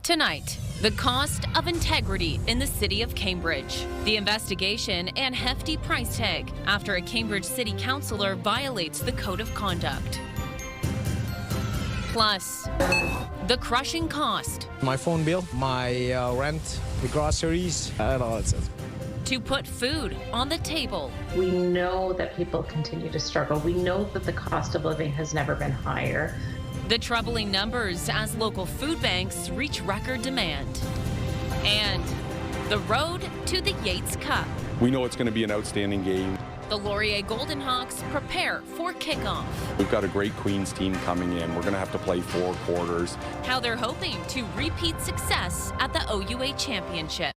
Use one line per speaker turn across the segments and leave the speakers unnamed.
Tonight, the cost of integrity in the city of Cambridge, the investigation and hefty price tag after a Cambridge city councillor violates the code of conduct. Plus, the crushing cost.
My phone bill, my rent, the groceries, and all that stuff.
To put food on the table.
We know that people continue to struggle. We know that the cost of living has never been higher.
The troubling numbers as local food banks reach record demand. And the road to the Yates Cup.
We know it's going to be an outstanding game.
The Laurier Golden Hawks prepare for kickoff.
We've got a great Queens team coming in. We're going to have to play 4 quarters.
How they're hoping to repeat success at the OUA Championship.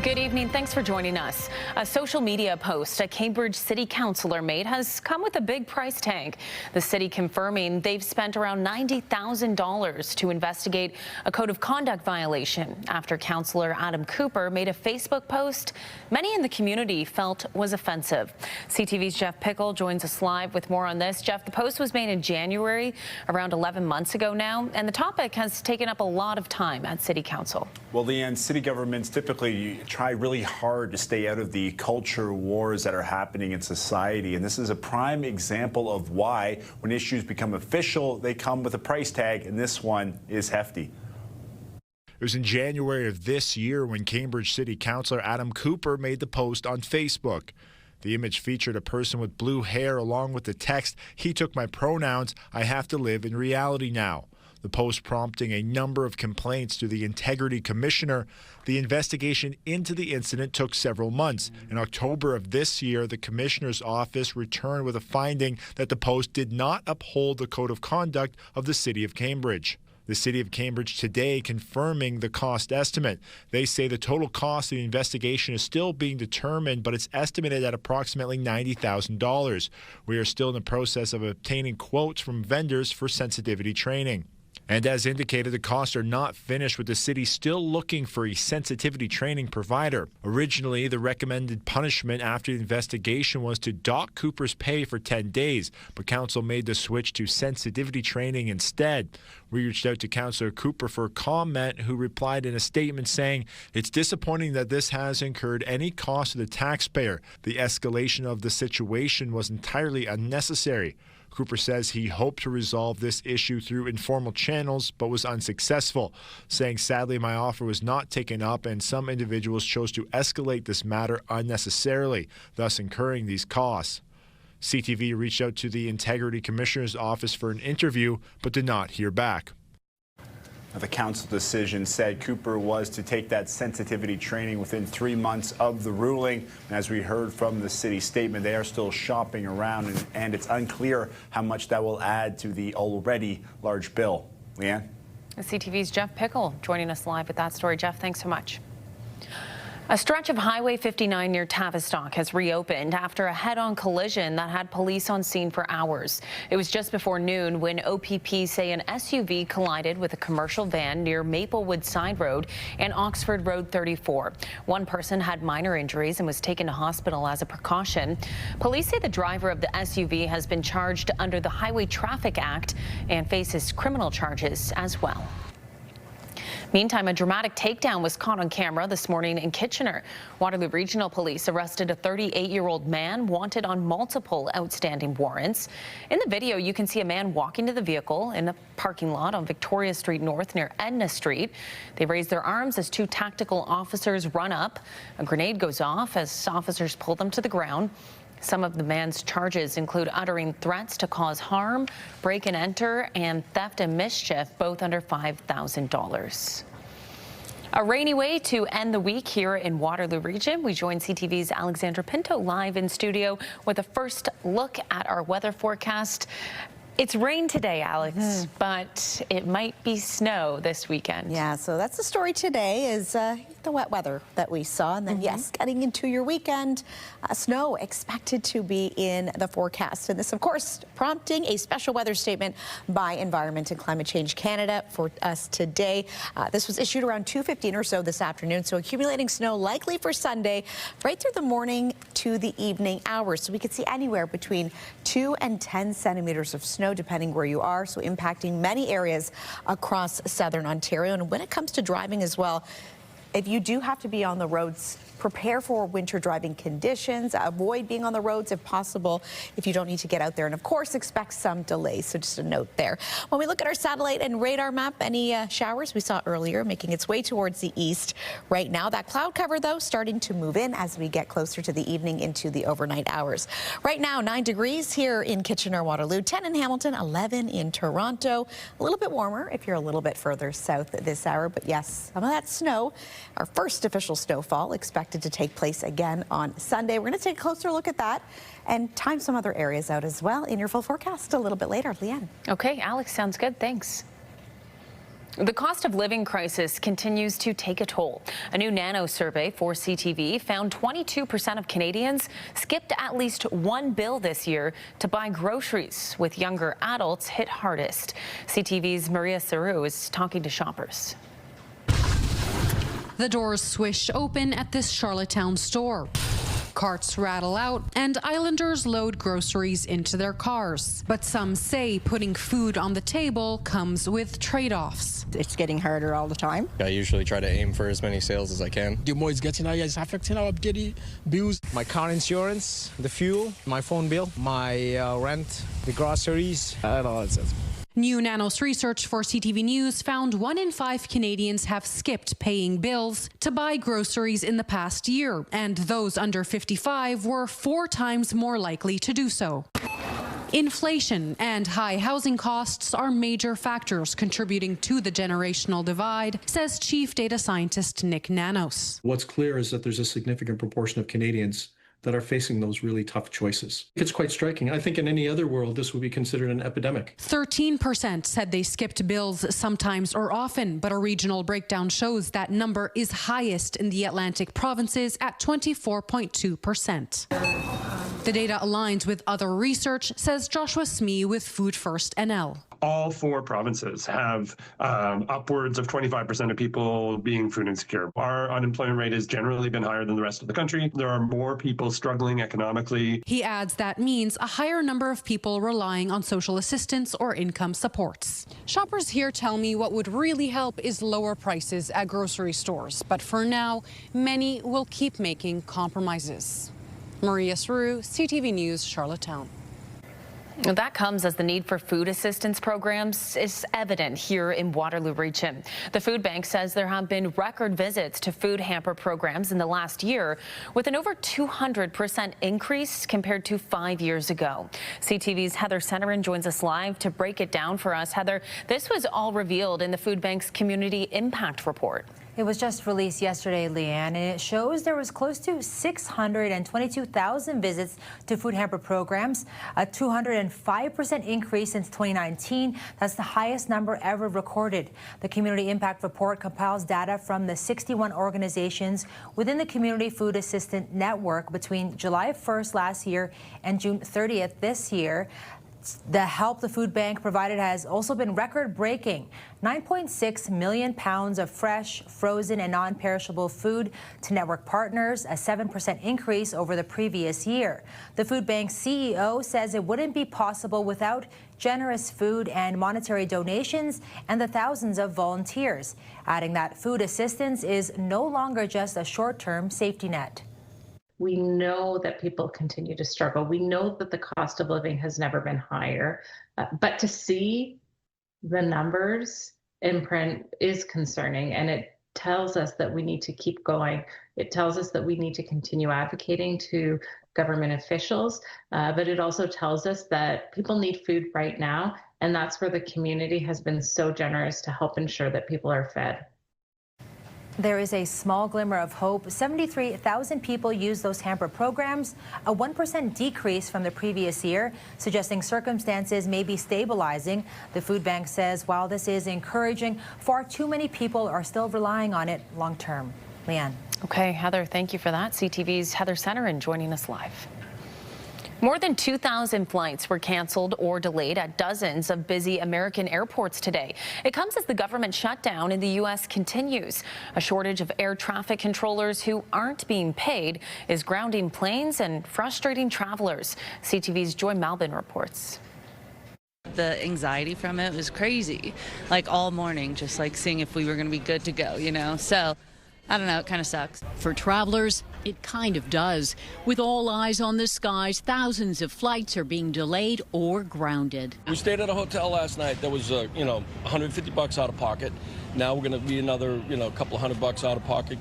Good evening. Thanks for joining us. A social media post a Cambridge City Councillor made has come with a big price tag. The city confirming they've spent around $90,000 to investigate a code of conduct violation after Councillor Adam Cooper made a Facebook post many in the community felt was offensive. CTV's Jeff Pickle joins us live with more on this. Jeff, the post was made in January, around 11 months ago now, and the topic has taken up a lot of time at City Council.
Well, Leanne, city governments typically try really hard to stay out of the culture wars that are happening in society. And this is a prime example of why, when issues become official, they come with a price tag, and this one is hefty.
It was in January of this year when Cambridge City Councillor Adam Cooper made the post on Facebook. The image featured a person with blue hair along with the text, "He took my pronouns, I have to live in reality now." The post prompting a number of complaints to the Integrity Commissioner. The investigation into the incident took several months. In October of this year, the Commissioner's office returned with a finding that the post did not uphold the code of conduct of the City of Cambridge. The City of Cambridge today confirming the cost estimate. They say the total cost of the investigation is still being determined, but it's estimated at approximately $90,000. We are still in the process of obtaining quotes from vendors for sensitivity training. And as indicated, the costs are not finished, with the city still looking for a sensitivity training provider. Originally, the recommended punishment after the investigation was to dock Cooper's pay for 10 days, but council made the switch to sensitivity training instead. We reached out to Councillor Cooper for comment, who replied in a statement saying, "It's disappointing that this has incurred any cost to the taxpayer. The escalation of the situation was entirely unnecessary." Cooper says he hoped to resolve this issue through informal channels, but was unsuccessful, saying, "Sadly, my offer was not taken up and some individuals chose to escalate this matter unnecessarily, thus incurring these costs." CTV reached out to the Integrity Commissioner's office for an interview, but did not hear back.
The council decision said Cooper was to take that sensitivity training within 3 months of the ruling. And as we heard from the city statement, they are still shopping around, and it's unclear how much that will add to the already large bill. Leanne?
CTV's Jeff Pickle joining us live with that story. Jeff, thanks so much. A stretch of Highway 59 near Tavistock has reopened after a head-on collision that had police on scene for hours. It was just before noon when OPP say an SUV collided with a commercial van near Maplewood Side Road and Oxford Road 34. One person had minor injuries and was taken to hospital as a precaution. Police say the driver of the SUV has been charged under the Highway Traffic Act and faces criminal charges as well. Meantime, a dramatic takedown was caught on camera this morning in Kitchener. Waterloo Regional Police arrested a 38-year-old man wanted on multiple outstanding warrants. In the video, you can see a man walking to the vehicle in a parking lot on Victoria Street North near Edna Street. They raise their arms as 2 tactical officers run up. A grenade goes off as officers pull them to the ground. Some of the man's charges include uttering threats to cause harm, break and enter, and theft and mischief, both under $5,000. A rainy way to end the week here in Waterloo Region. We join CTV's Alexandra Pinto live in studio with a first look at our weather forecast. It's rain today, Alex, but it might be snow this weekend.
Yeah, so that's the story today is the wet weather that we saw. And then, yes, getting into your weekend, snow expected to be in the forecast. And this, of course, prompting a special weather statement by Environment and Climate Change Canada for us today. This was issued around 2:15 or so this afternoon. So accumulating snow likely for Sunday right through the morning to the evening hours. So we could see anywhere between 2 and 10 centimeters of snow, depending where you are, so impacting many areas across southern Ontario. And when it comes to driving as well, if you do have to be on the roads, prepare for winter driving conditions. Avoid being on the roads if possible if you don't need to get out there. And of course, expect some delays. So just a note there. When we look at our satellite and radar map, any showers we saw earlier making its way towards the east right now. That cloud cover, though, starting to move in as we get closer to the evening into the overnight hours. Right now, 9 degrees here in Kitchener-Waterloo, 10 in Hamilton, 11 in Toronto. A little bit warmer if you're a little bit further south this hour. But yes, some of that snow, our first official snowfall expected to take place again on Sunday. We're going to take a closer look at that and time some other areas out as well in your full forecast a little bit later. Leanne.
Okay, Alex, sounds good. Thanks. The cost of living crisis continues to take a toll. A new Nano survey for CTV found 22% of Canadians skipped at least one bill this year to buy groceries, with younger adults hit hardest. CTV's Maria Saru is talking to shoppers.
The doors swish open at this Charlottetown store. Carts rattle out and Islanders load groceries into their cars. But some say putting food on the table comes with trade-offs.
It's getting harder all the time.
I usually try to aim for as many sales as I can.
The more it's getting, it's affecting our daily bills. My car insurance, the fuel, my phone bill, my rent, the groceries, and all that stuff.
New Nanos research for CTV News found 1 in 5 Canadians have skipped paying bills to buy groceries in the past year, and those under 55 were 4 times more likely to do so. Inflation and high housing costs are major factors contributing to the generational divide, says Chief Data Scientist Nick Nanos.
What's clear is that there's a significant proportion of Canadians that are facing those really tough choices. It's quite striking. I think in any other world, this would be considered an epidemic.
13% said they skipped bills sometimes or often, but a regional breakdown shows that number is highest in the Atlantic provinces at 24.2%. The data aligns with other research, says Joshua Smee with Food First NL.
All 4 provinces have upwards of 25% of people being food insecure. Our unemployment rate has generally been higher than the rest of the country. There are more people struggling economically.
He adds that means a higher number of people relying on social assistance or income supports. Shoppers here tell me what would really help is lower prices at grocery stores. But for now, many will keep making compromises. Maria Saru, CTV News, Charlottetown.
That comes as the need for food assistance programs is evident here in Waterloo Region. The food bank says there have been record visits to food hamper programs in the last year, with an over 200% increase compared to 5 years ago. CTV's Heather Centerin joins us live to break it down for us. Heather, this was all revealed in the food bank's Community Impact Report.
It was just released yesterday, Leanne, and it shows there was close to 622,000 visits to food hamper programs, a 205% increase since 2019. That's the highest number ever recorded. The Community Impact Report compiles data from the 61 organizations within the Community Food Assistant Network between July 1st last year and June 30th this year. The help the food bank provided has also been record-breaking. 9.6 million pounds of fresh, frozen, and non-perishable food to network partners, a 7% increase over the previous year. The food bank's CEO says it wouldn't be possible without generous food and monetary donations and the thousands of volunteers, adding that food assistance is no longer just a short-term safety net.
We know that people continue to struggle. We know that the cost of living has never been higher, but to see the numbers in print is concerning, and it tells us that we need to keep going. It tells us that we need to continue advocating to government officials, but it also tells us that people need food right now, and that's where the community has been so generous to help ensure that people are fed.
There is a small glimmer of hope. 73,000 people use those hamper programs, a 1% decrease from the previous year, suggesting circumstances may be stabilizing. The food bank says while this is encouraging, far too many people are still relying on it long term. Leanne.
Okay, Heather, thank you for that. CTV's Heather Centerin joining us live. More than 2,000 flights were canceled or delayed at dozens of busy American airports today. It comes as the government shutdown in the U.S. continues. A shortage of air traffic controllers who aren't being paid is grounding planes and frustrating travelers. CTV's Joy Malvin reports.
The anxiety from it was crazy, like all morning, just like seeing if we were going to be good to go, you know? So I don't know, it kind of sucks.
For travelers, it kind of does. With all eyes on the skies, thousands of flights are being delayed or grounded.
We stayed at a hotel last night that was, $150 out of pocket. Now we're going to be another, couple of $100 out of pocket,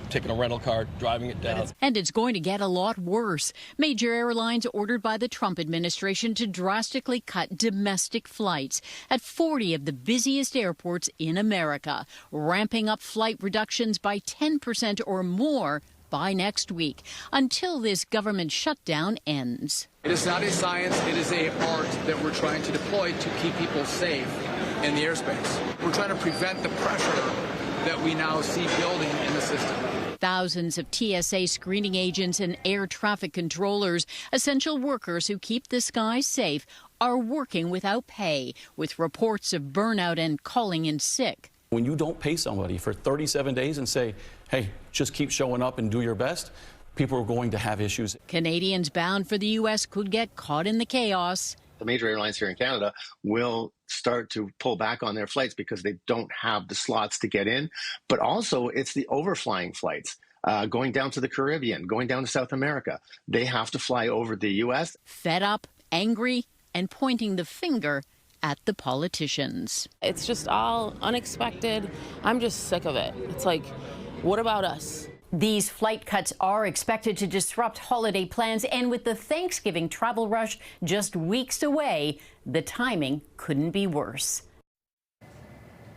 taking a rental car, driving it down.
And it's going to get a lot worse. Major airlines ordered by the Trump administration to drastically cut domestic flights at 40 of the busiest airports in America, ramping up flight reductions by 10% or more by next week, until this government shutdown ends.
It is not a science, it is an art that we're trying to deploy to keep people safe in the airspace. We're trying to prevent the pressure that we now see building in the system.
Thousands of TSA screening agents and air traffic controllers, essential workers who keep the skies safe, are working without pay, with reports of burnout and calling in sick.
When you don't pay somebody for 37 days and say, hey, just keep showing up and do your best, people are going to have issues.
Canadians bound for the U.S. could get caught in the chaos.
The major airlines here in Canada will start to pull back on their flights because they don't have the slots to get in. But also, it's the overflying flights going down to the Caribbean, going down to South America. They have to fly over the U.S.
Fed up, angry, and pointing the finger at the politicians.
It's just all unexpected. I'm just sick of it. It's like, what about us?
These flight cuts are expected to disrupt holiday plans, and with the Thanksgiving travel rush just weeks away, the timing couldn't be worse.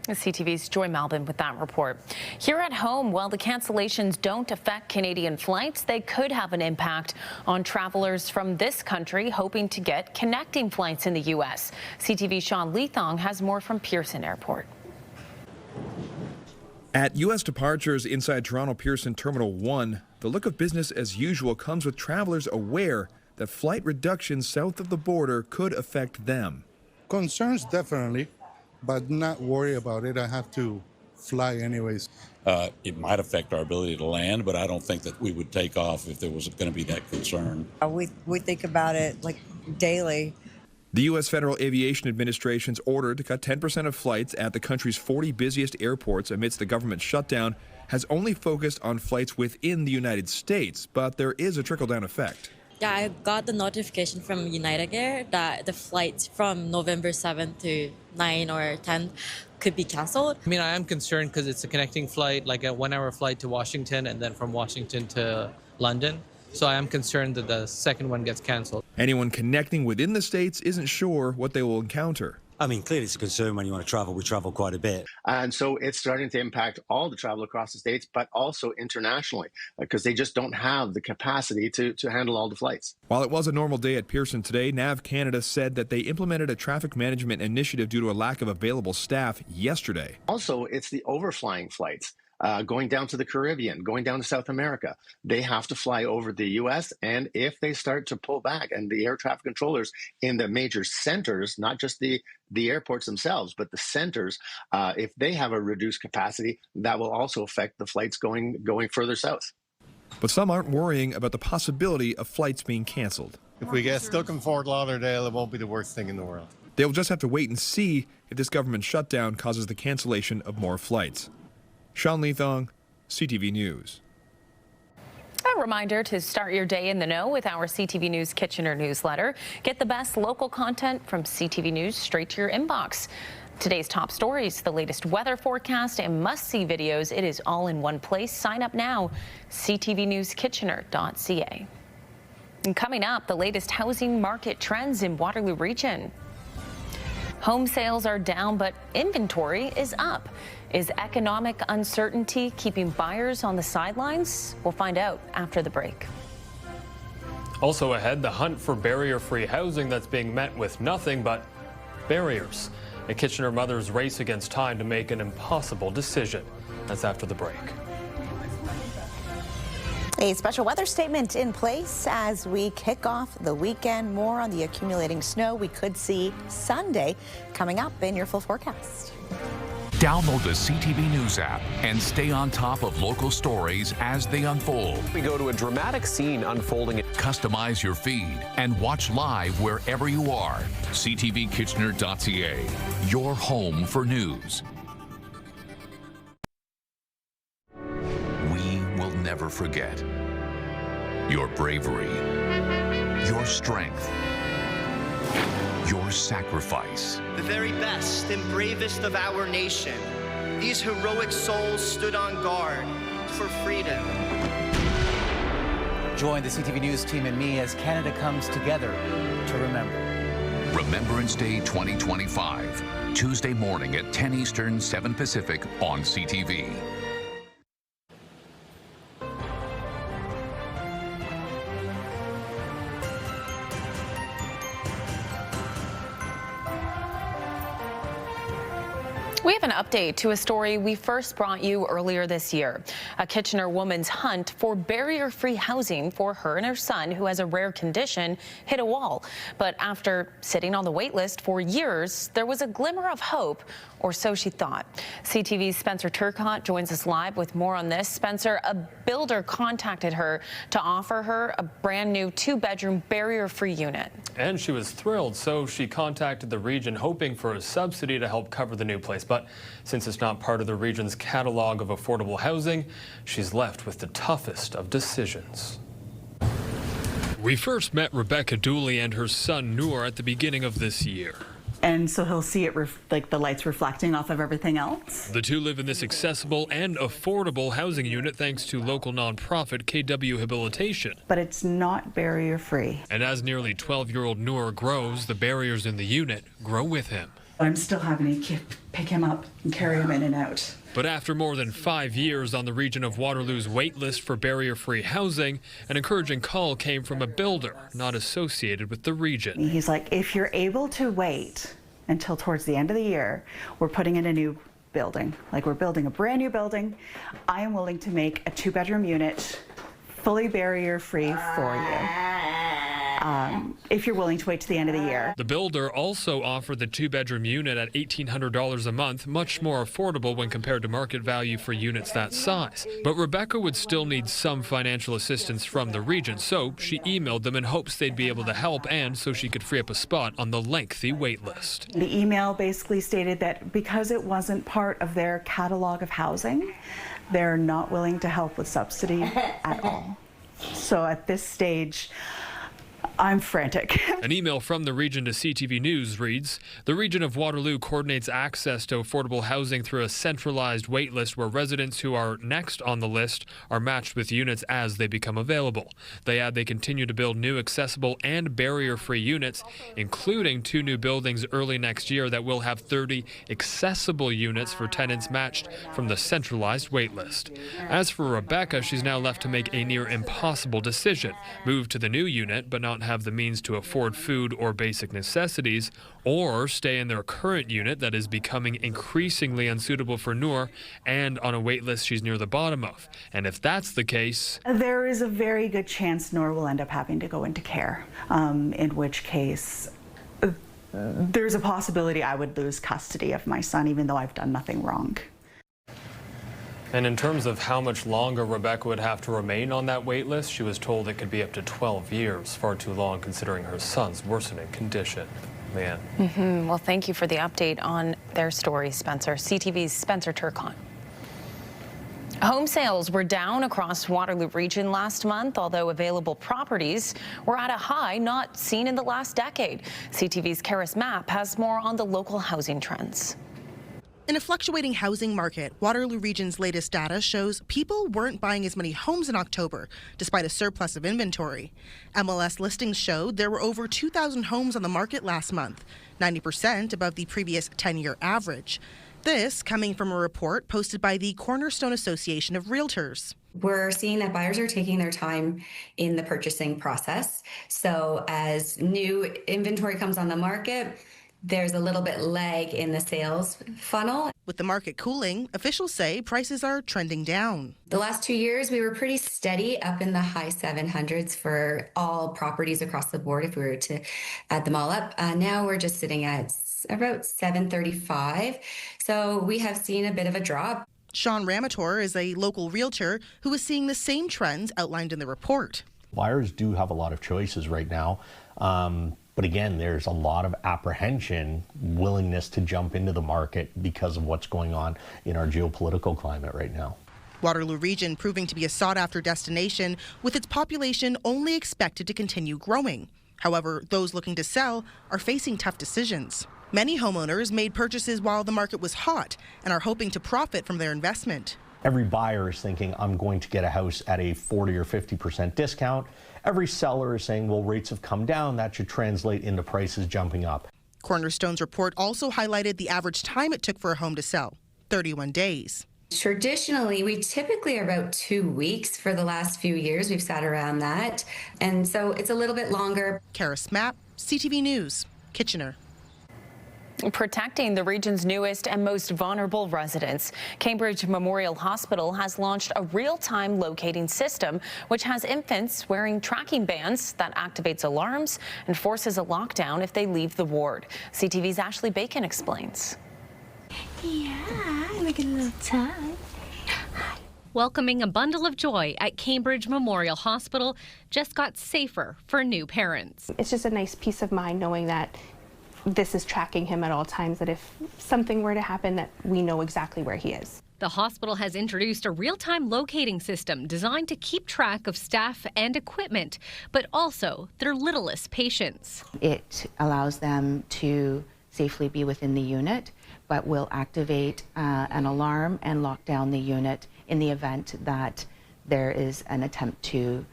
CTV's Joy Malvin with that report. Here at home, while the cancellations don't affect Canadian flights, they could have an impact on travelers from this country hoping to get connecting flights in the U.S. CTV's Sean Leathong has more from Pearson Airport.
At U.S. departures inside Toronto Pearson Terminal 1, the look of business as usual comes with travelers aware that flight reductions south of the border could affect them.
Concerns definitely, but not worry about it. I have to fly anyways.
It might affect our ability to land, but I don't think that we would take off if there was going to be that concern.
We think about it like daily.
The U.S. Federal Aviation Administration's order to cut 10% of flights at the country's 40 busiest airports amidst the government shutdown has only focused on flights within the United States, but there is a trickle-down effect.
Yeah, I got the notification from United Air that the flights from November 7th to 9 or 10 could be canceled.
I mean, I am concerned because it's a connecting flight, like a 1-hour flight to Washington and then from Washington to London. So I am concerned that the second one gets canceled.
Anyone connecting within the States isn't sure what they will encounter.
I mean, clearly it's a concern when you want to travel. We travel quite a bit.
And so it's starting to impact all the travel across the States, but also internationally, because they just don't have the capacity to handle all the flights.
While it was a normal day at Pearson today, NAV Canada said that they implemented a traffic management initiative due to a lack of available staff yesterday.
Also, it's the overflying flights. Going down to the Caribbean, going down to South America. They have to fly over the U.S., and if they start to pull back, and the air traffic controllers in the major centers, not just the airports themselves, but the centers, if they have a reduced capacity, that will also affect the flights going further south.
But some aren't worrying about the possibility of flights being canceled.
If we get stuck in Fort Lauderdale, it won't be the worst thing in the world.
They'll just have to wait and see if this government shutdown causes the cancellation of more flights. Sean Leathong, CTV News.
A reminder to start your day in the know with our CTV News Kitchener newsletter. Get the best local content from CTV News straight to your inbox. Today's top stories, the latest weather forecast, and must-see videos. It is all in one place. Sign up now, ctvnewskitchener.ca. And coming up, the latest housing market trends in Waterloo Region. Home sales are down, but inventory is up. Is economic uncertainty keeping buyers on the sidelines? We'll find out after the break.
Also ahead, the hunt for barrier-free housing that's being met with nothing but barriers. A Kitchener mother's race against time to make an impossible decision. That's after the break.
A special weather statement in place as we kick off the weekend. More on the accumulating snow we could see Sunday coming up in your full forecast.
Download the CTV News app and stay on top of local stories as they unfold.
We go to a dramatic scene unfolding.
Customize your feed and watch live wherever you are. ctvkitchener.ca, your home for news. We will never forget your bravery, your strength, your sacrifice.
The very best and bravest of our nation, these heroic souls stood on guard for freedom.
Join the CTV News team and me as Canada comes together to remember.
Remembrance Day 2025, Tuesday morning at 10 Eastern, 7 Pacific on CTV.
We have an update to a story we first brought you earlier this year. A Kitchener woman's hunt for barrier-free housing for her and her son, who has a rare condition, hit a wall. But after sitting on the wait list for years, there was a glimmer of hope, or so she thought. CTV's Spencer Turcotte joins us live with more on this. Spencer, a builder contacted her to offer her a brand new 2-bedroom barrier-free unit.
And she was thrilled, so she contacted the region hoping for a subsidy to help cover the new place. But since it's not part of the region's catalog of affordable housing, she's left with the toughest of decisions. We first met Rebecca Dooley and her son Noor at the beginning of this year.
And so he'll see it like the lights reflecting off of everything else.
The two live in this accessible and affordable housing unit thanks to local nonprofit KW Habilitation.
But it's not barrier free.
And as nearly 12-year-old Noor grows, the barriers in the unit grow with him.
I'm still having to pick him up and carry him in and out.
But after more than 5 years on the region of Waterloo's wait list for barrier-free housing, an encouraging call came from a builder not associated with the region.
He's like, if you're able to wait until towards the end of the year, we're putting in a new building. Like, we're building a brand new building. I am willing to make a 2-bedroom unit fully barrier-free for you. If you're willing to wait to the end of the year.
The builder also offered the 2-bedroom unit at $1,800 a month, much more affordable when compared to market value for units that size. But Rebecca would still need some financial assistance from the region, so she emailed them in hopes they'd be able to help and so she could free up a spot on the lengthy wait list.
The email basically stated that because it wasn't part of their catalog of housing, they're not willing to help with subsidy at all. So at this stage, I'm frantic.
An email from the region to CTV News reads, the region of Waterloo coordinates access to affordable housing through a centralized wait list where residents who are next on the list are matched with units as they become available. They add they continue to build new accessible and barrier-free units, including 2 new buildings early next year that will have 30 accessible units for tenants matched from the centralized wait list. As for Rebecca, she's now left to make a near impossible decision, move to the new unit but not have the means to afford food or basic necessities, or stay in their current unit that is becoming increasingly unsuitable for Noor and on a wait list she's near the bottom of. And if that's the case,
there is a very good chance Noor will end up having to go into care, in which case there's a possibility I would lose custody of my son even though I've done nothing wrong.
and in terms of how much longer Rebecca would have to remain on that wait list, she was told it could be up to 12 years, far too long considering her son's worsening condition. Leanne.
Well, thank you for the update on their story, Spencer. CTV's Spencer Turcotte. Home sales were down across Waterloo region last month, although available properties were at a high not seen in the last decade. CTV's Karis Mapp has more on the local housing trends.
In a fluctuating housing market, Waterloo Region's latest data shows people weren't buying as many homes in October, despite a surplus of inventory. MLS listings showed there were over 2,000 homes on the market last month, 90% above the previous 10-year average. This coming from a report posted by the Cornerstone Association of Realtors.
We're seeing that buyers are taking their time in the purchasing process. So as new inventory comes on the market, there's a little bit lag in the sales funnel.
With the market cooling, officials say prices are trending down.
The last 2 years, we were pretty steady up in the high 700s for all properties across the board if we were to add them all up. Now we're just sitting at about 735. So we have seen a bit of a drop.
Sean Ramator is a local realtor who is seeing the same trends outlined in the report.
Buyers do have a lot of choices right now. But again, there's a lot of apprehension, willingness to jump into the market because of what's going on in our geopolitical climate right now.
Waterloo Region proving to be a sought-after destination with its population only expected to continue growing. However, those looking to sell are facing tough decisions. Many homeowners made purchases while the market was hot and are hoping to profit from their investment.
Every buyer is thinking, I'm going to get a house at a 40 or 50% discount. Every seller is saying, well, rates have come down. That should translate into prices jumping up.
Cornerstone's report also highlighted the average time it took for a home to sell, 31 days.
Traditionally, we typically are about 2 weeks. For the last few years, we've sat around that. And so it's a little bit longer.
Kara Smapp, CTV News, Kitchener.
Protecting the region's newest and most vulnerable residents, Cambridge Memorial Hospital has launched a real-time locating system which has infants wearing tracking bands that activates alarms and forces a lockdown if they leave the ward. CTV's Ashley Bacon explains.
Yeah, look at a little time.
Welcoming a bundle of joy at Cambridge Memorial Hospital just got safer for new parents.
It's just a nice peace of mind knowing that this is tracking him at all times, that if something were to happen, that we know exactly where he is.
The hospital has introduced a real-time locating system designed to keep track of staff and equipment, but also their littlest patients.
It allows them to safely be within the unit, but will activate an alarm and lock down the unit in the event that there is an attempt to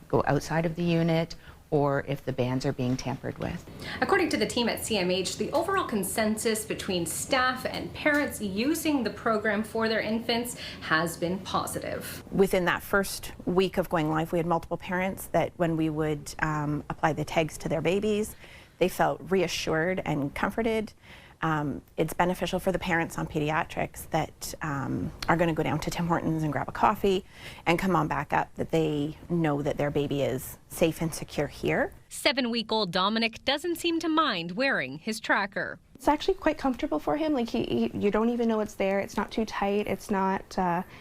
go outside of the unit, or if the bands are being tampered with.
According to the team at CMH, the overall consensus between staff and parents using the program for their infants has been positive.
Within that first week of going live, we had multiple parents that when we would apply the tags to their babies, they felt reassured and comforted. It's beneficial for the parents on pediatrics that are going to go down to Tim Hortons and grab a coffee and come on back up, that they know that their baby is safe and secure here.
7-week-old Dominic doesn't seem to mind wearing his tracker.
It's actually quite comfortable for him. Like you don't even know it's there. It's not too tight. It's not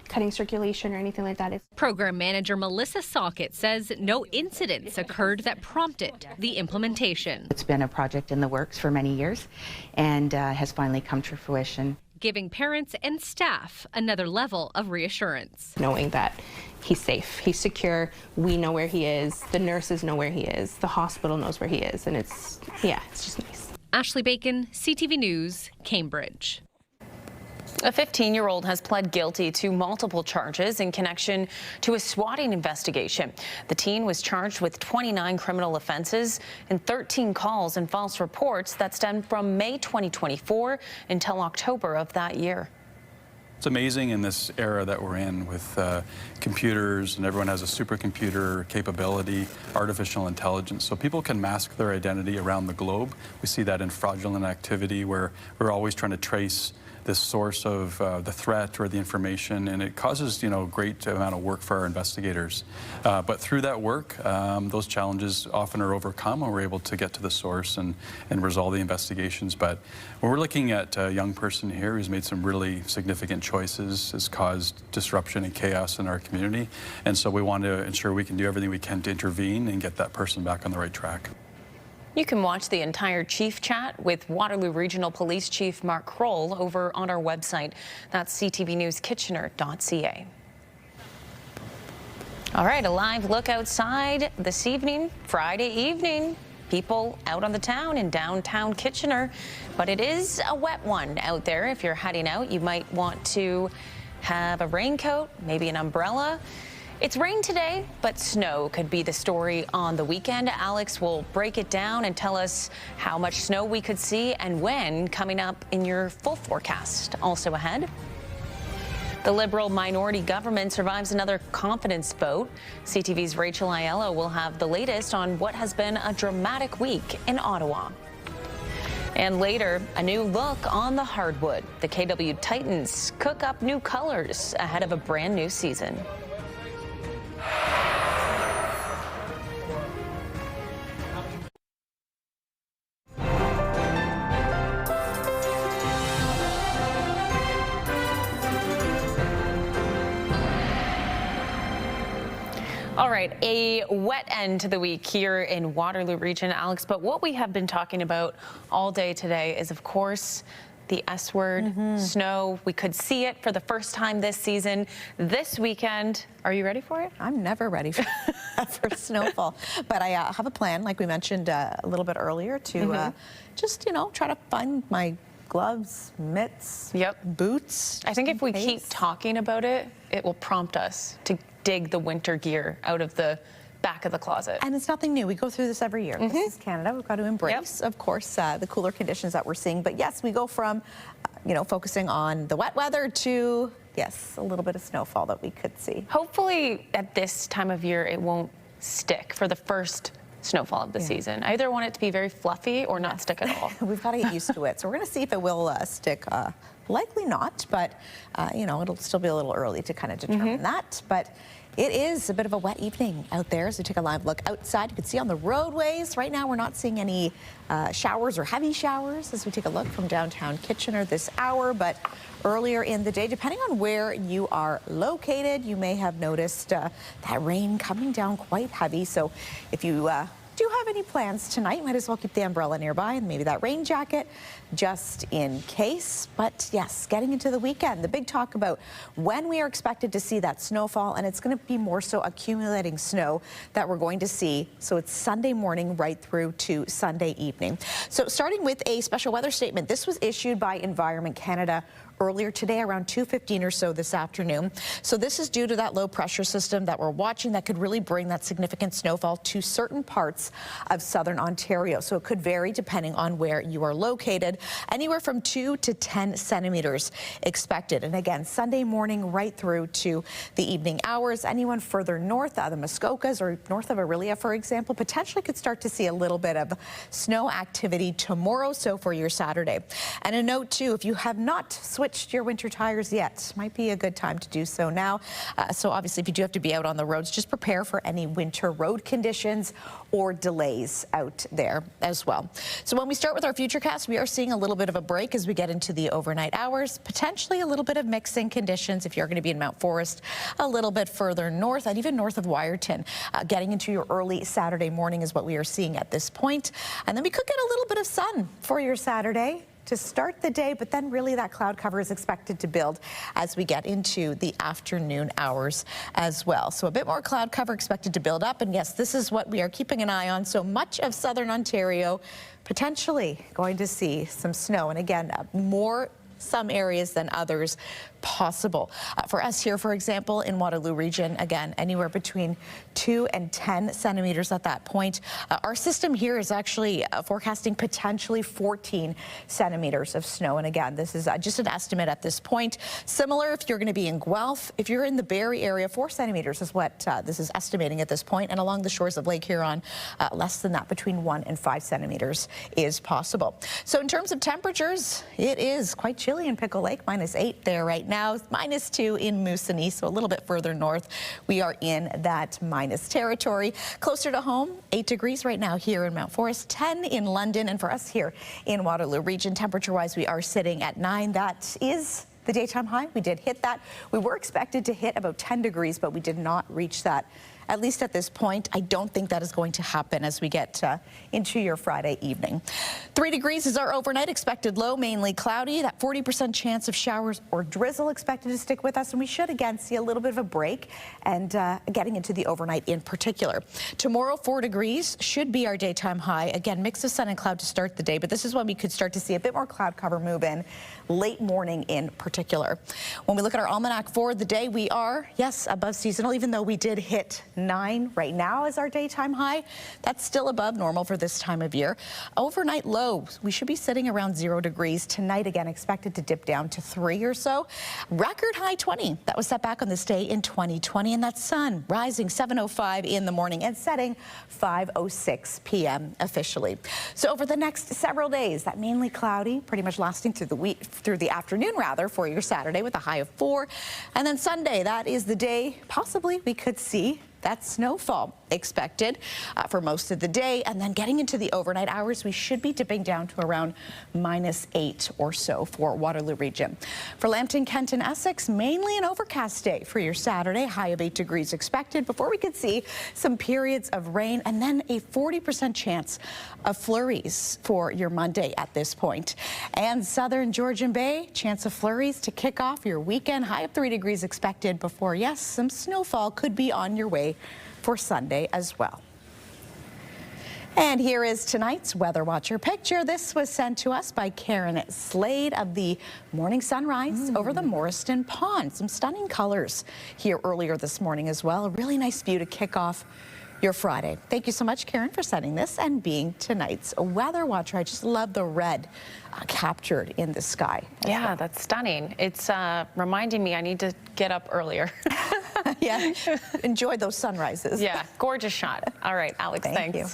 cutting circulation or anything like that.
Program manager Melissa Sockett says no incidents occurred that prompted the implementation.
It's been a project in the works for many years and has finally come to fruition,
giving parents and staff another level of reassurance.
Knowing that he's safe, he's secure, we know where he is, the nurses know where he is, the hospital knows where he is, and it's just nice.
Ashley Bacon, CTV News, Cambridge.
A 15-year-old has pled guilty to multiple charges in connection to a swatting investigation. The teen was charged with 29 criminal offenses and 13 calls and false reports that stemmed from May 2024 until October of that year.
It's amazing in this era that we're in with computers, and everyone has a supercomputer capability, artificial intelligence, so people can mask their identity around the globe. We see that in fraudulent activity where we're always trying to trace the source of the threat or the information, and it causes, great amount of work for our investigators. But through that work, those challenges often are overcome, and we're able to get to the source and resolve the investigations. But when we're looking at a young person here who's made some really significant choices, has caused disruption and chaos in our community, and so we want to ensure we can do everything we can to intervene and get that person back on the right track.
You can watch the entire Chief Chat with Waterloo Regional Police Chief Mark Kroll over on our website. That's ctvnewskitchener.ca. All right, a live look outside this evening, Friday evening. people out on the town in downtown Kitchener. But it is a wet one out there. If you're heading out, you might want to have a raincoat, maybe an umbrella. It's rain today, but snow could be the story on the weekend. Alex will break it down and tell us how much snow we could see and when, coming up in your full forecast. Also ahead, the Liberal minority government survives another confidence vote. CTV's Rachel Aiello will have the latest on what has been a dramatic week in Ottawa. And later, a new look on the hardwood. The KW Titans cook up new colors ahead of a brand new season. All right, a wet end to the week here in Waterloo Region, Alex, but what we have been talking about all day today is, of course, the S word, snow. We could see it for the first time this season. This weekend, are you ready for it?
I'm never ready for snowfall, but I have a plan, like we mentioned a little bit earlier, to just, try to find my gloves, mitts, boots.
I think if we keep talking about it, it will prompt us to dig the winter gear out of the back of the closet.
And it's nothing new. We go through this every year. This is Canada. We've got to embrace, of course, the cooler conditions that we're seeing. But yes, we go from, focusing on the wet weather to, yes, a little bit of snowfall that we could see.
Hopefully at this time of year, it won't stick for the first snowfall of the season. I either want it to be very fluffy or not stick at all.
We've got to get used to it. So we're going to see if it will stick. Likely not, but, it'll still be a little early to kind of determine that. But it is a bit of a wet evening out there as we take a live look outside. You can see on the roadways right now we're not seeing any showers or heavy showers as we take a look from downtown Kitchener this hour, but earlier in the day, depending on where you are located, you may have noticed that rain coming down quite heavy. So if you do have any plans tonight, might as well keep the umbrella nearby and maybe that rain jacket just in case. But yes, getting into the weekend, the big talk about when we are expected to see that snowfall, and it's going to be more so accumulating snow that we're going to see. So it's Sunday morning right through to Sunday evening. So starting with a special weather statement, this was issued by Environment Canada earlier today around 2:15 or so this afternoon. So this is due to that low pressure system that we're watching that could really bring that significant snowfall to certain parts of southern Ontario. So it could vary depending on where you are located. Anywhere from 2 to 10 centimeters expected. And again, Sunday morning right through to the evening hours. Anyone further north, the Muskokas or north of Orillia, for example, potentially could start to see a little bit of snow activity tomorrow, so for your Saturday. And a note too, if you have not switched your winter tires yet, might be a good time to do so now. So obviously, if you do have to be out on the roads, just prepare for any winter road conditions or delays out there as well. So when we start with our futurecast, we are seeing a little bit of a break as we get into the overnight hours, potentially a little bit of mixing conditions if you're going to be in Mount Forest, a little bit further north and even north of Wyerton. Getting into your early Saturday morning is what we are seeing at this point. And then we could get a little bit of sun for your Saturday to start the day, but then really that cloud cover is expected to build as we get into the afternoon hours as well. So a bit more cloud cover expected to build up. And yes, this is what we are keeping an eye on. So much of southern Ontario potentially going to see some snow. And again, more some areas than others possible. For us here, for example, in Waterloo Region, again, anywhere between 2 and 10 centimeters at that point. Our system here is actually forecasting potentially 14 centimeters of snow. And again, this is just an estimate at this point. Similar if you're going to be in Guelph. If you're in the Barrie area, 4 centimeters is what this is estimating at this point. And along the shores of Lake Huron, less than that, between 1 and 5 centimeters is possible. So in terms of temperatures, it is quite chilly in Pickle Lake, -8 there right now, -2 in Moosonee, so a little bit further north. We are in that minus territory. Closer to home, 8 degrees right now here in Mount Forest, 10 in London, and for us here in Waterloo Region, temperature-wise, we are sitting at 9. That is the daytime high. We did hit that. We were expected to hit about 10 degrees, but we did not reach that at least at this point, I don't think that is going to happen as we get into your Friday evening. 3 degrees is our overnight expected low, mainly cloudy. That 40% chance of showers or drizzle expected to stick with us, and we should again see a little bit of a break and getting into the overnight in particular. Tomorrow, 4 degrees should be our daytime high. Again, mix of sun and cloud to start the day, but this is when we could start to see a bit more cloud cover move in late morning in particular. When we look at our almanac for the day, we are, yes, above seasonal, even though we did hit 9 right now as our daytime high. That's still above normal for this time of year. Overnight lows, we should be sitting around 0 degrees. Tonight, again, expected to dip down to 3 or so. Record high 20. That was set back on this day in 2020, and that sun rising 7:05 in the morning and setting 5:06 p.m. officially. So over the next several days, that mainly cloudy, pretty much lasting through the week, through the afternoon rather, for your Saturday with a high of 4. And then Sunday, that is the day possibly we could see that snowfall expected for most of the day. And then getting into the overnight hours, we should be dipping down to around -8 or so for Waterloo region. For Lambton, Kent and Essex, mainly an overcast day for your Saturday, high of 8 degrees expected before we could see some periods of rain and then a 40% chance of flurries for your Monday at this point. And southern Georgian Bay, chance of flurries to kick off your weekend, high of 3 degrees expected before, yes, some snowfall could be on your way for Sunday as well. And here is tonight's Weather Watcher picture. This was sent to us by Karen Slade of the morning sunrise over the Morriston Pond. Some stunning colors here earlier this morning as well. A really nice view to kick off your Friday. Thank you so much, Karen, for sending this and being tonight's Weather Watcher. I just love the red captured in the sky.
Yeah, that's stunning. It's reminding me I need to get up earlier.
Yeah, enjoy those sunrises.
Yeah, gorgeous shot. All right, Alex,
Thank you.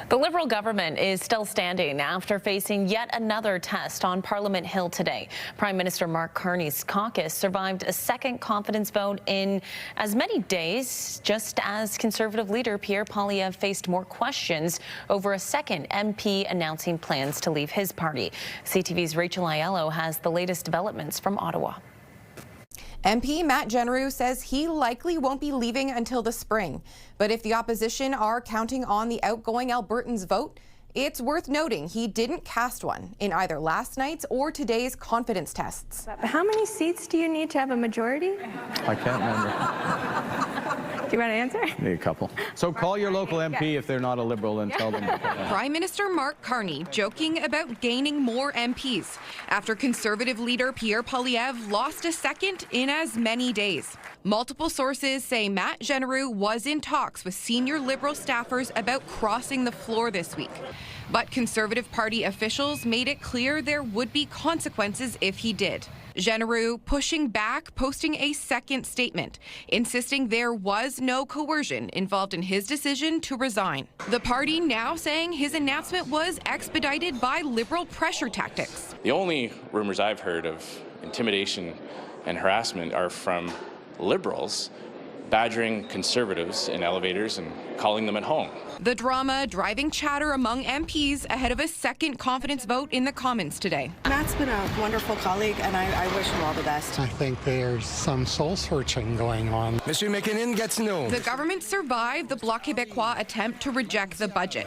The Liberal government is still standing after facing yet another test on Parliament Hill today. Prime Minister Mark Carney's caucus survived a second confidence vote in as many days, just as Conservative leader Pierre Poilievre faced more questions over a second MP announcing plans to leave his party. CTV's Rachel Aiello has the latest developments from Ottawa.
MP Matt Genereux says he likely won't be leaving until the spring. But if the opposition are counting on the outgoing Albertans' vote, it's worth noting he didn't cast one in either last night's or today's confidence tests.
How many seats do you need to have a majority?
I can't remember.
Do you want to answer?
Maybe a couple. So call your local MP if they're not a Liberal and tell them.
Prime Minister Mark Carney joking about gaining more MPs after Conservative leader Pierre Poilievre lost a second in as many days. Multiple sources say Matt Genereux was in talks with senior Liberal staffers about crossing the floor this week. But Conservative Party officials made it clear there would be consequences if he did. Genereux pushing back, posting a second statement, insisting there was no coercion involved in his decision to resign. The party now saying his announcement was expedited by Liberal pressure tactics.
The only rumors I've heard of intimidation and harassment are from Liberals badgering Conservatives in elevators and calling them at home.
The drama driving chatter among MPs ahead of a second confidence vote in the Commons today.
Matt's been a wonderful colleague, and I wish him all the best.
I think there's some soul searching going on.
Monsieur McKinnon gets no.
The government survived the Bloc Québécois attempt to reject the budget.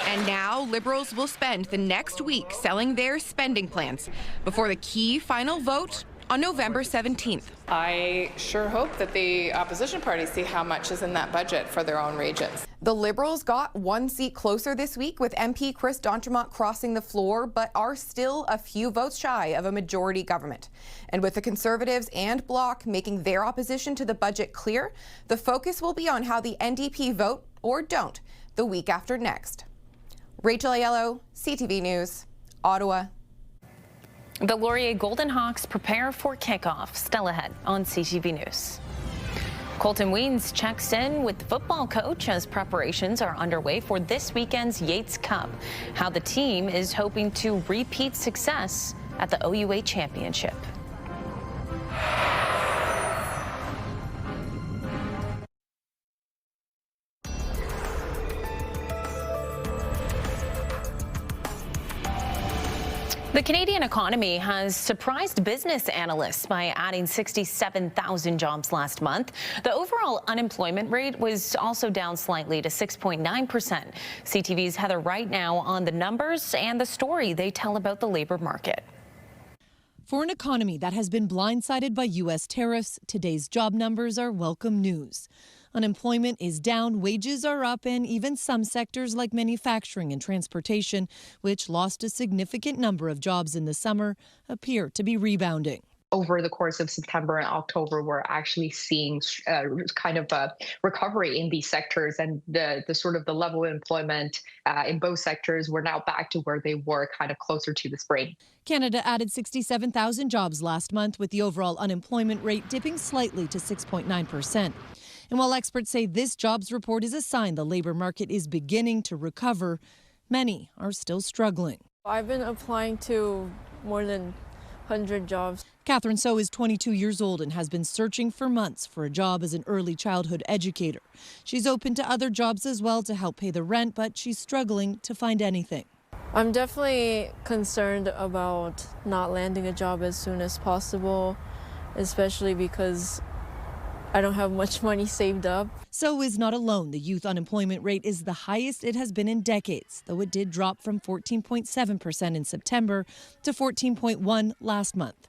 And now Liberals will spend the next week selling their spending plans before the key final vote on November 17th.
I sure hope that the opposition parties see how much is in that budget for their own regions.
The Liberals got one seat closer this week with MP Chris D'Entremont crossing the floor, but are still a few votes shy of a majority government. And with the Conservatives and Bloc making their opposition to the budget clear, the focus will be on how the NDP vote or don't the week after next. Rachel Aiello, CTV News, Ottawa.
The Laurier Golden Hawks prepare for kickoff. Still ahead on CTV News. Colton Weens checks in with the football coach as preparations are underway for this weekend's Yates Cup. How the team is hoping to repeat success at the OUA Championship. The Canadian economy has surprised business analysts by adding 67,000 jobs last month. The overall unemployment rate was also down slightly to 6.9%. CTV's Heather Wright now on the numbers and the story they tell about the labor market.
For an economy that has been blindsided by U.S. tariffs, today's job numbers are welcome news. Unemployment is down, wages are up, and even some sectors like manufacturing and transportation, which lost a significant number of jobs in the summer, appear to be rebounding.
Over the course of September and October, we're actually seeing kind of a recovery in these sectors, and the sort of the level of employment in both sectors, we're now back to where they were kind of closer to the spring.
Canada added 67,000 jobs last month, with the overall unemployment rate dipping slightly to 6.9%. And while experts say this jobs report is a sign the labor market is beginning to recover, many are still struggling.
I've been applying to more than 100 jobs.
Catherine So is 22 years old and has been searching for months for a job as an early childhood educator. She's open to other jobs as well to help pay the rent, but she's struggling to find anything.
I'm definitely concerned about not landing a job as soon as possible, especially because I don't have much money saved up.
So is not alone. The youth unemployment rate is the highest it has been in decades, though it did drop from 14.7% in September to 14.1% last month.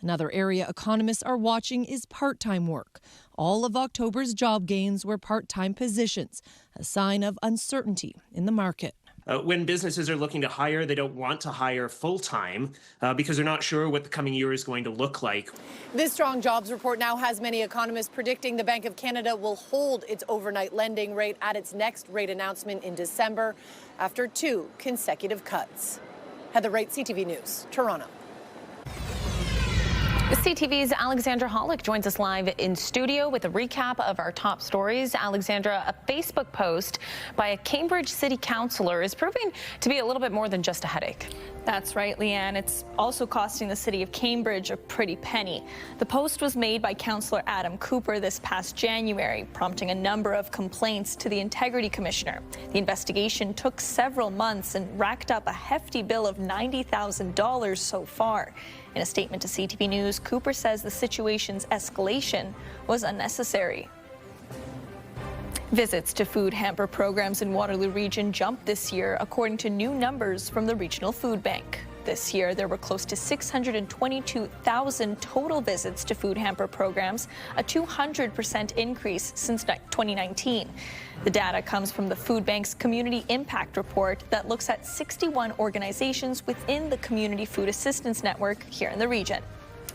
Another area economists are watching is part-time work. All of October's job gains were part-time positions, a sign of uncertainty in the market.
When businesses are looking to hire, they don't want to hire full-time because they're not sure what the coming year is going to look like.
This strong jobs report now has many economists predicting the Bank of Canada will hold its overnight lending rate at its next rate announcement in December after 2 consecutive cuts. Heather Wright, CTV News, Toronto.
CTV's Alexandra Hollick joins us live in studio with a recap of our top stories. Alexandra, a Facebook post by a Cambridge City Councillor is proving to be a little bit more than just a headache.
That's right, Leanne. It's also costing the city of Cambridge a pretty penny. The post was made by Councillor Adam Cooper this past January, prompting a number of complaints to the Integrity Commissioner. The investigation took several months and racked up a hefty bill of $90,000 so far. In a statement to CTV News, Cooper says the situation's escalation was unnecessary. Visits to food hamper programs in Waterloo Region jumped this year, according to new numbers from the Regional Food Bank. This year, there were close to 622,000 total visits to food hamper programs, a 200% increase since 2019. The data comes from the Food Bank's Community Impact Report that looks at 61 organizations within the Community Food Assistance Network here in the region.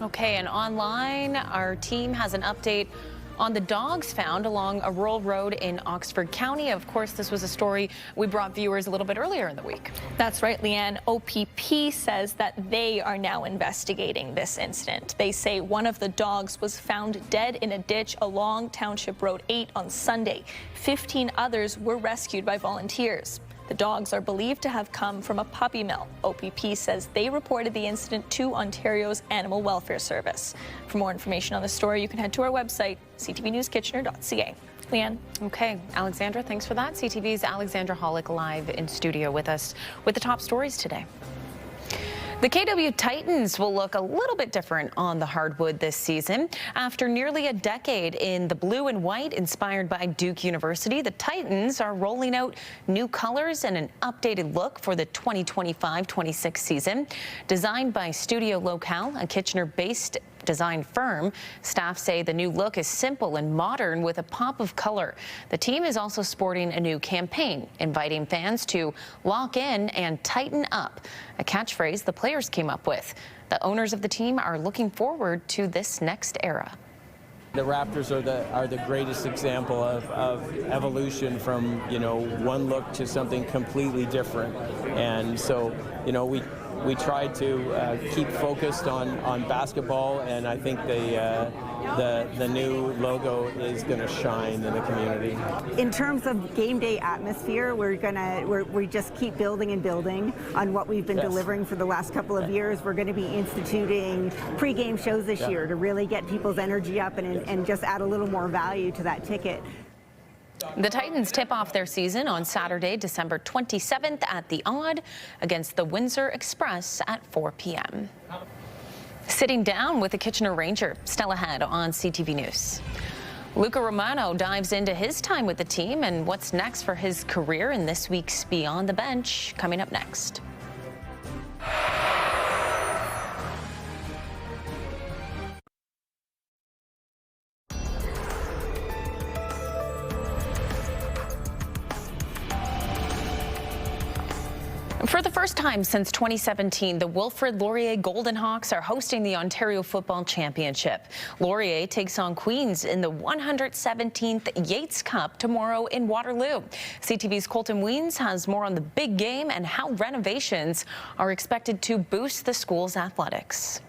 Okay, and online, our team has an update on the dogs found along a rural road in Oxford County. Of course, this was a story we brought viewers a little bit earlier in the week.
That's right, Leanne. OPP says that they are now investigating this incident. They say one of the dogs was found dead in a ditch along Township Road 8 on Sunday. 15 others were rescued by volunteers. The dogs are believed to have come from a puppy mill. OPP says they reported the incident to Ontario's Animal Welfare Service. For more information on the story, you can head to our website, ctvnewskitchener.ca. Leanne.
Okay, Alexandra, thanks for that. CTV's Alexandra Hollick live in studio with us with the top stories today. The KW Titans will look a little bit different on the hardwood this season. After nearly a decade in the blue and white inspired by Duke University, the Titans are rolling out new colors and an updated look for the 2025-26 season. Designed by Studio Locale, a Kitchener-based design firm, staff say the new look is simple and modern with a pop of color. The team is also sporting a new campaign, inviting fans to lock in and tighten up, a catchphrase the players came up with. The owners of the team are looking forward to this next era.
The Raptors are the greatest example of evolution from, one look to something completely different. And so, we tried to keep focused on basketball, and I think the new logo is going to shine in the community.
In terms of game day atmosphere, we just keep building and building on what we've been delivering for the last couple of years. We're going to be instituting pre-game shows this year to really get people's energy up and just add a little more value to that ticket.
The Titans tip off their season on Saturday, December 27th at the Odd against the Windsor Express at 4 p.m. Sitting down with the Kitchener Ranger, still ahead on CTV News. Luca Romano dives into his time with the team and what's next for his career in this week's Beyond the Bench, coming up next. For the first time since 2017, the Wilfrid Laurier Golden Hawks are hosting the Ontario Football Championship. Laurier takes on Queens in the 117th Yates Cup tomorrow in Waterloo. CTV's Colton Weens has more on the big game and how renovations are expected to boost the school's athletics.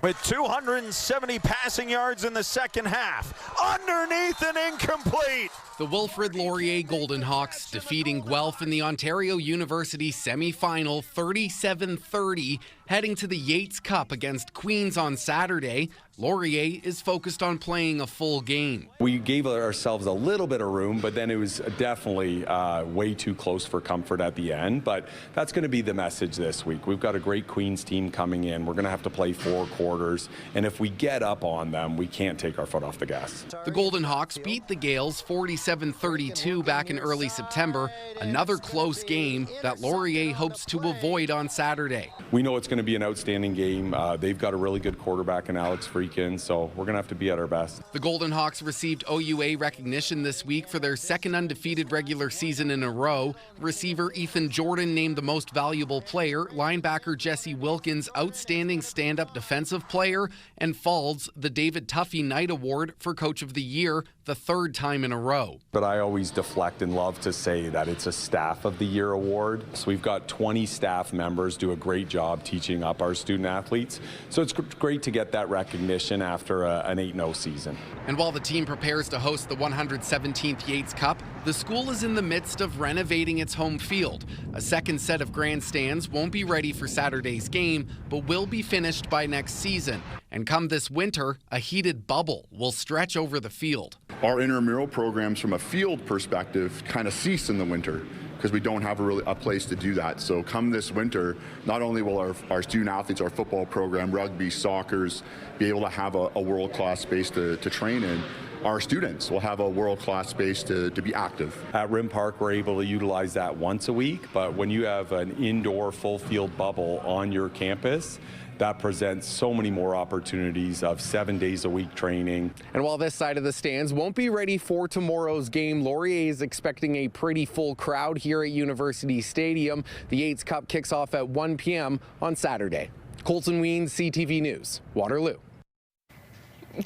With 270 passing yards in the second half. Underneath and incomplete.
The Wilfrid Laurier Golden Hawks defeating Guelph in the Ontario University semi-final 37-30, heading to the Yates Cup against Queens on Saturday. Laurier is focused on playing a full game.
We gave ourselves a little bit of room, but then it was definitely way too close for comfort at the end. But that's going to be the message this week. We've got a great Queens team coming in. We're going to have to play 4 quarters. And if we get up on them, we can't take our foot off the gas.
The Golden Hawks beat the Gales 47-32 back in early September. Another close game that Laurier hopes to avoid on Saturday.
We know it's going to be an outstanding game. They've got a really good quarterback in Alex Freakin, so we're going to have to be at our best.
The Golden Hawks received OUA recognition this week for their second undefeated regular season in a row. Receiver Ethan Jordan named the most valuable player, linebacker Jesse Wilkins outstanding stand-up defensive player, and Falls the David Tuffy Knight Award for Coach of the Year, the 3rd time in a row.
But I always deflect and love to say that it's a Staff of the Year award. So we've got 20 staff members do a great job teaching up our student athletes. So it's great to get that recognition after an 8-0 season.
And while the team prepares to host the 117th Yates Cup, the school is in the midst of renovating its home field. A second set of grandstands won't be ready for Saturday's game, but will be finished by next season. And come this winter, a heated bubble will stretch over the field.
Our intramural programs from a field perspective kind of cease in the winter because we don't have a place to do that. So come this winter, not only will our student athletes, our football program, rugby, soccers, be able to have a world-class space to train in, our students will have a world-class space to be active.
At Rim Park, we're able to utilize that once a week, but when you have an indoor full field bubble on your campus, that presents so many more opportunities of 7 days a week training.
And while this side of the stands won't be ready for tomorrow's game, Laurier is expecting a pretty full crowd here at University Stadium. The Yates Cup kicks off at 1 p.m. on Saturday. Colton Weens, CTV News, Waterloo.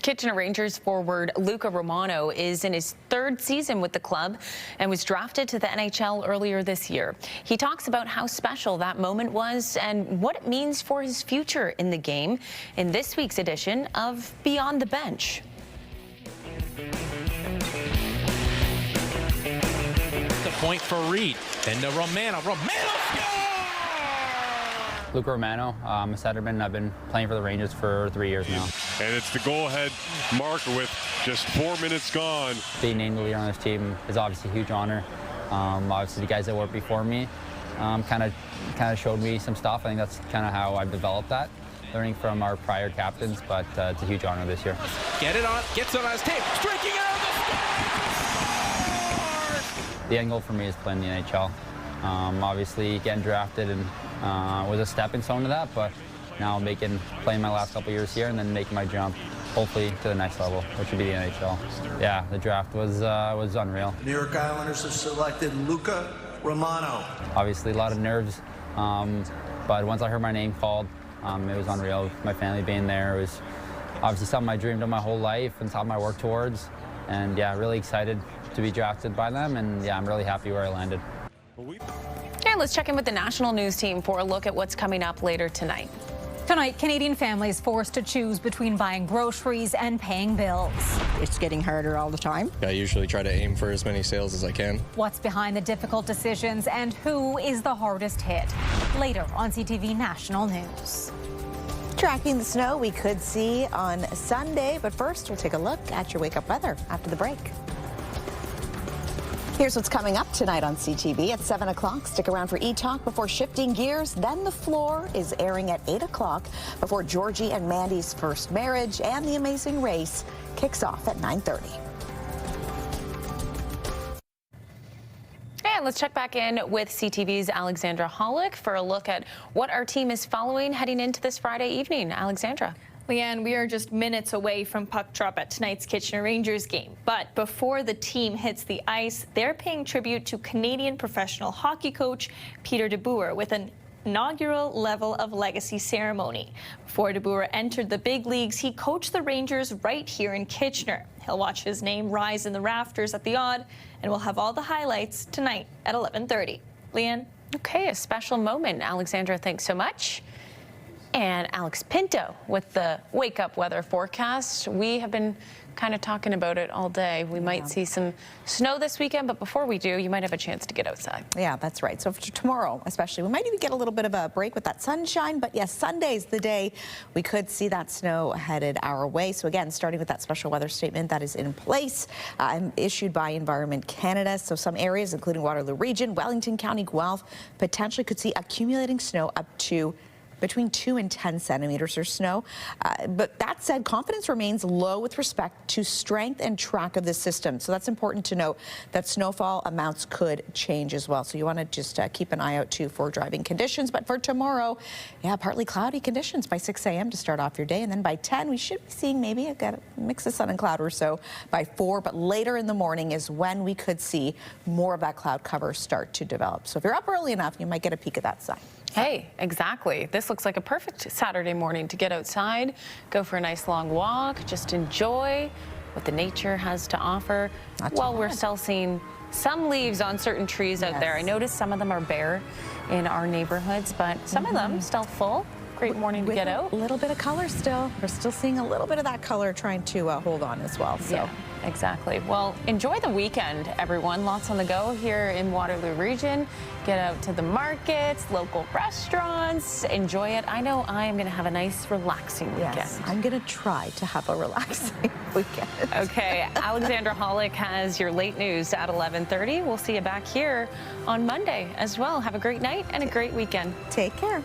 Kitchener Rangers forward Luca Romano is in his 3rd season with the club and was drafted to the NHL earlier this year. He talks about how special that moment was and what it means for his future in the game in this week's edition of Beyond the Bench.
The point for Reed. Then to Romano.
Luca Romano, I'm a centerman. I've been playing for the Rangers for 3 years now.
And it's the go-ahead marker with just 4 minutes gone.
Being named the leader on this team is obviously a huge honor. Obviously, the guys that worked before me kind of showed me some stuff. I think that's kind of how I've developed that, learning from our prior captains. But it's a huge honor this year.
Get it on, gets on his tape, striking out
the end goal for me is playing in the NHL. Obviously, getting drafted and was a stepping stone to that, but now playing my last couple years here and then making my jump, hopefully to the next level, which would be the NHL. Yeah, the draft was unreal.
New York Islanders have selected Luca Romano.
Obviously, a lot of nerves, but once I heard my name called, it was unreal. My family being there, it was obviously something I dreamed of my whole life and something I worked towards. And yeah, really excited to be drafted by them, and yeah, I'm really happy where I landed.
And let's check in with the national news team for a look at what's coming up later tonight.
Tonight, Canadian families forced to choose between buying groceries and paying bills.
It's getting harder all the time.
I usually try to aim for as many sales as I can.
What's behind the difficult decisions and who is the hardest hit? Later on CTV National News.
Tracking the snow we could see on Sunday, but first we'll take a look at your wake-up weather after the break.
Here's what's coming up tonight on CTV at 7 o'clock. Stick around for E-Talk before shifting gears. Then The Floor is airing at 8 o'clock before Georgie and Mandy's first marriage, and The Amazing Race kicks off at 9:30.
And let's check back in with CTV's Alexandra Hollick for a look at what our team is following heading into this Friday evening. Alexandra.
Leanne, we are just minutes away from puck drop at tonight's Kitchener Rangers game. But before the team hits the ice, they're paying tribute to Canadian professional hockey coach Peter DeBoer with an inaugural Level of Legacy ceremony. Before DeBoer entered the big leagues, he coached the Rangers right here in Kitchener. He'll watch his name rise in the rafters at the Odd, and we'll have all the highlights tonight at 11:30. Leanne?
Okay, a special moment. Alexandra, thanks so much. And Alex Pinto with the wake-up weather forecast. We have been kind of talking about it all day. We might see some snow this weekend, but before we do, you might have a chance to get outside.
Yeah, that's right. So for tomorrow, especially, we might even get a little bit of a break with that sunshine. But yes, Sunday's the day we could see that snow headed our way. So again, starting with that special weather statement that is in place, issued by Environment Canada. So some areas, including Waterloo Region, Wellington County, Guelph, potentially could see accumulating snow up to between 2 and 10 centimeters of snow. But that said, confidence remains low with respect to strength and track of the system. So that's important to note that snowfall amounts could change as well. So you want to just keep an eye out too for driving conditions. But for tomorrow, yeah, partly cloudy conditions by 6 a.m. to start off your day. And then by 10, we should be seeing maybe a mix of sun and cloud or so by 4. But later in the morning is when we could see more of that cloud cover start to develop. So if you're up early enough, you might get a peek at that sign.
Hey, exactly. This looks like a perfect Saturday morning to get outside, go for a nice long walk, just enjoy what the nature has to offer. While we're still seeing some leaves on certain trees out there. I noticed some of them are bare in our neighborhoods, but some of them still full. Great morning to get out.
A little bit of color still. We're still seeing a little bit of that color trying to hold on as well. So.
Yeah, exactly. Well, enjoy the weekend, everyone. Lots on the go here in Waterloo Region. Get out to the markets, local restaurants. Enjoy it. I know I am going to have a nice, relaxing weekend.
Yes, I'm going to try to have a relaxing weekend.
Okay, Alexandra Hollick has your late news at 11:30. We'll see you back here on Monday as well. Have a great night and a great weekend.
Take care.